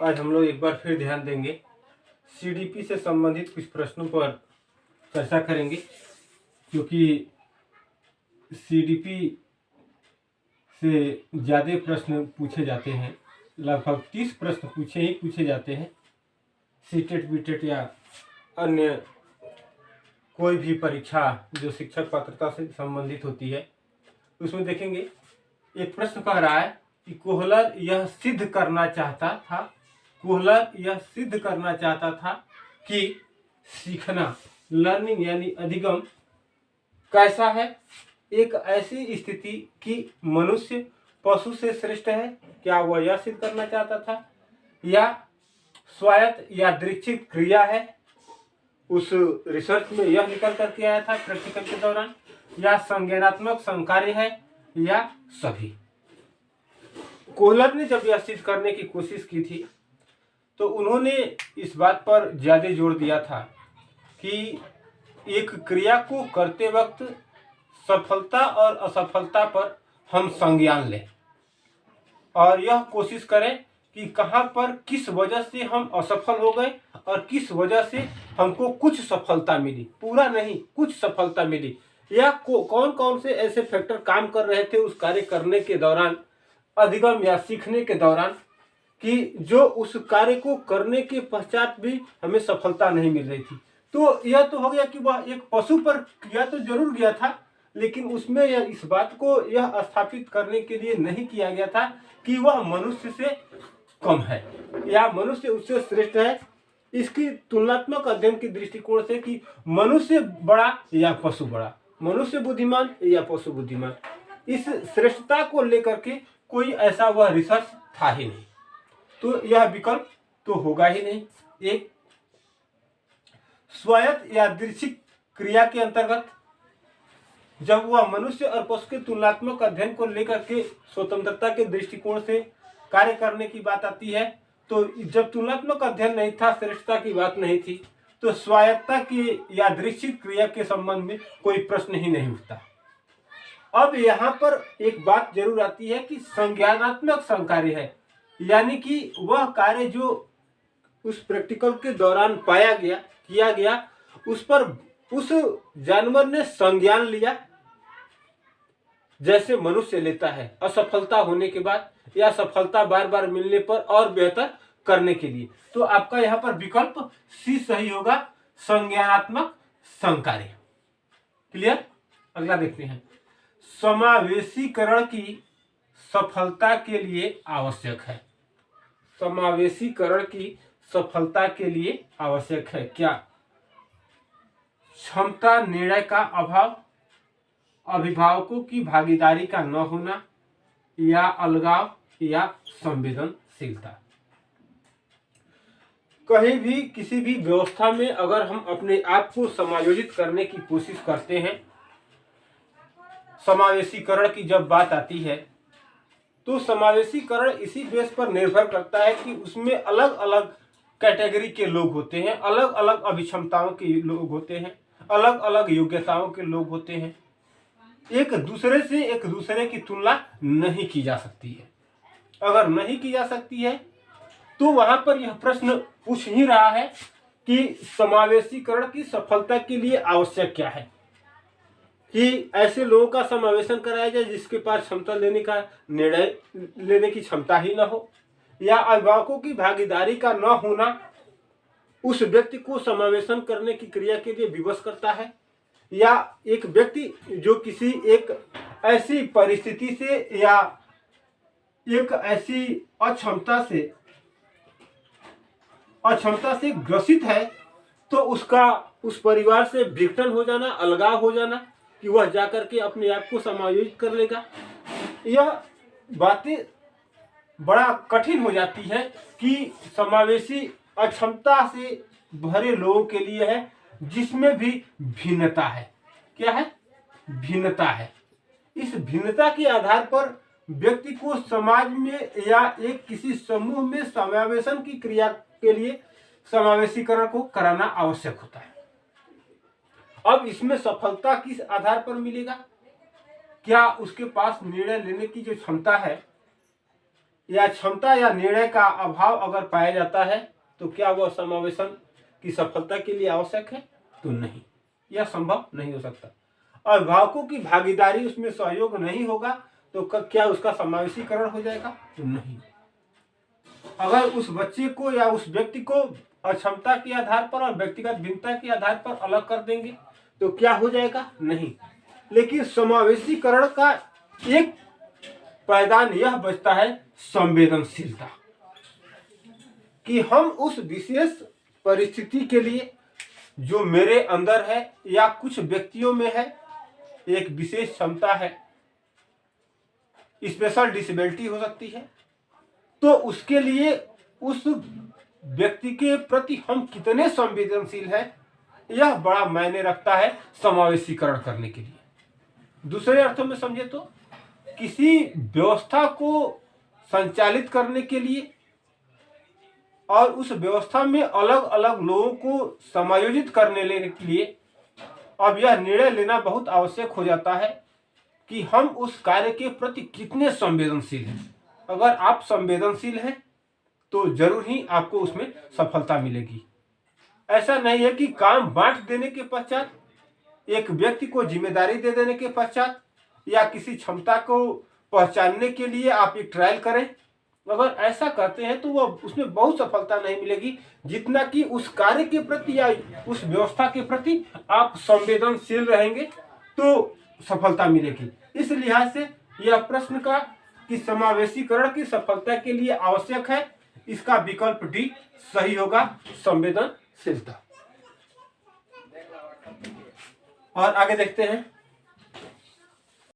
आज हम लोग एक बार फिर ध्यान देंगे, सीडीपी से संबंधित कुछ प्रश्नों पर चर्चा करेंगे, क्योंकि सीडीपी से ज़्यादा प्रश्न पूछे जाते हैं। लगभग 30 प्रश्न पूछे जाते हैं। सीटेट बीटेट या अन्य कोई भी परीक्षा जो शिक्षक पात्रता से संबंधित होती है, उसमें देखेंगे एक प्रश्न कह रहा है कि कोहलर यह सिद्ध करना चाहता था कि सीखना, लर्निंग यानी अधिगम कैसा है, एक ऐसी स्थिति कि मनुष्य पशु से श्रेष्ठ है, क्या वह यह सिद्ध करना चाहता था, या स्वायत्त यादृच्छिक क्रिया है, उस रिसर्च में यह निकल करके आया था प्रैक्टिकल के दौरान, या संज्ञानात्मक संकार्य है, या सभी। कोहलर ने जब यह सिद्ध करने की कोशिश की थी तो उन्होंने इस बात पर ज्यादा जोर दिया था कि एक क्रिया को करते वक्त सफलता और असफलता पर हम संज्ञान लें और यह कोशिश करें कि कहां पर किस वजह से हम असफल हो गए और किस वजह से हमको कुछ सफलता मिली, पूरा नहीं कुछ सफलता मिली, या कौन कौन से ऐसे फैक्टर काम कर रहे थे उस कार्य करने के दौरान, अधिगम या सीखने के दौरान, कि जो उस कार्य को करने के पश्चात भी हमें सफलता नहीं मिल रही थी। तो यह तो हो गया कि वह एक पशु पर किया तो जरूर गया था, लेकिन उसमें इस बात को यह स्थापित करने के लिए नहीं किया गया था कि वह मनुष्य से कम है या मनुष्य उससे श्रेष्ठ है। इसकी तुलनात्मक अध्ययन के दृष्टिकोण से कि मनुष्य बड़ा या पशु बड़ा, मनुष्य बुद्धिमान या पशु बुद्धिमान, इस श्रेष्ठता को लेकर के कोई ऐसा वह रिसर्च था ही नहीं, तो यह विकल्प तो होगा ही नहीं। एक स्वायत्त यादृच्छिक क्रिया के अंतर्गत जब वह मनुष्य और पशु के तुलनात्मक अध्ययन को लेकर के स्वतंत्रता के दृष्टिकोण से कार्य करने की बात आती है, तो जब तुलनात्मक अध्ययन नहीं था, श्रेष्ठता की बात नहीं थी, तो स्वायत्तता की यादृच्छिक क्रिया के संबंध में कोई प्रश्न ही नहीं उठता। अब यहाँ पर एक बात जरूर आती है कि संज्ञानात्मक संकार्य है, यानी कि वह कार्य जो उस प्रैक्टिकल के दौरान किया गया उस पर उस जानवर ने संज्ञान लिया, जैसे मनुष्य लेता है असफलता होने के बाद या सफलता बार बार मिलने पर और बेहतर करने के लिए। तो आपका यहाँ पर विकल्प सी सही होगा, संज्ञानात्मक संकार्य। क्लियर? अगला देखते हैं, समावेशीकरण की सफलता के लिए आवश्यक है। समावेशीकरण की सफलता के लिए आवश्यक है क्या? क्षमता निर्णय का अभाव, अभिभावकों की भागीदारी का न होना, या अलगाव, या संवेदनशीलता। कहीं भी किसी भी व्यवस्था में अगर हम अपने आप को समायोजित करने की कोशिश करते हैं, समावेशीकरण की जब बात आती है तो समावेशीकरण इसी बेस पर निर्भर करता है कि उसमें अलग अलग कैटेगरी के लोग होते हैं, अलग अलग अभिक्षमताओं के लोग होते हैं, अलग अलग योग्यताओं के लोग होते हैं, एक दूसरे की तुलना नहीं की जा सकती है। अगर नहीं की जा सकती है तो वहां पर यह प्रश्न पूछ ही रहा है कि समावेशीकरण की सफलता के लिए आवश्यक क्या है, कि ऐसे लोगों का समावेशन कराया जाए जिसके पास क्षमता लेने का निर्णय लेने की क्षमता ही न हो, या अभिभावकों की भागीदारी का न होना उस व्यक्ति को समावेशन करने की क्रिया के लिए विवश करता है, या एक व्यक्ति जो किसी एक ऐसी परिस्थिति से या एक ऐसी अक्षमता से ग्रसित है तो उसका उस परिवार से विघटन हो जाना, अलगाव हो जाना, कि वह जाकर के अपने आप को समायोजित कर लेगा। यह बातें बड़ा कठिन हो जाती है कि समावेशी अक्षमता से भरे लोगों के लिए है जिसमें भी भिन्नता है। क्या है? भिन्नता है। इस भिन्नता के आधार पर व्यक्ति को समाज में या एक किसी समूह में समावेशन की क्रिया के लिए समावेशीकरण को कराना आवश्यक होता है। अब इसमें सफलता किस आधार पर मिलेगा? क्या उसके पास निर्णय लेने की जो क्षमता है या क्षमता या निर्णय का अभाव अगर पाया जाता है तो क्या वह समावेशन की सफलता के लिए आवश्यक है? तो नहीं, यह संभव नहीं हो सकता। अभिभावकों की भागीदारी उसमें सहयोग नहीं होगा तो क्या उसका समावेशीकरण हो जाएगा? तो नहीं। अगर उस बच्चे को या उस व्यक्ति को अक्षमता के आधार पर और व्यक्तिगत भिन्नता के आधार पर अलग कर देंगे तो क्या हो जाएगा? नहीं। लेकिन समावेशीकरण का एक पायदान यह बचता है संवेदनशीलता, कि हम उस विशेष परिस्थिति के लिए जो मेरे अंदर है या कुछ व्यक्तियों में है, एक विशेष क्षमता है, स्पेशल डिसेबिलिटी हो सकती है, तो उसके लिए उस व्यक्ति के प्रति हम कितने संवेदनशील हैं, यह बड़ा मायने रखता है समावेशीकरण करने के लिए। दूसरे अर्थों में समझे तो किसी व्यवस्था को संचालित करने के लिए और उस व्यवस्था में अलग अलग लोगों को समायोजित करने के लिए अब यह निर्णय लेना बहुत आवश्यक हो जाता है कि हम उस कार्य के प्रति कितने संवेदनशील हैं। अगर आप संवेदनशील हैं तो जरूर ही आपको उसमें सफलता मिलेगी। ऐसा नहीं है कि काम बांट देने के पश्चात, एक व्यक्ति को जिम्मेदारी दे देने के पश्चात या किसी क्षमता को पहचानने के लिए आप एक ट्रायल करें, अगर ऐसा करते हैं तो वह उसमें बहुत सफलता नहीं मिलेगी जितना कि उस कार्य के प्रति या उस व्यवस्था के प्रति आप संवेदनशील रहेंगे तो सफलता मिलेगी। इस लिहाज से यह प्रश्न का कि समावेशीकरण की सफलता के लिए आवश्यक है, इसका विकल्प डी सही होगा, संवेदनशीलता। और आगे देखते हैं।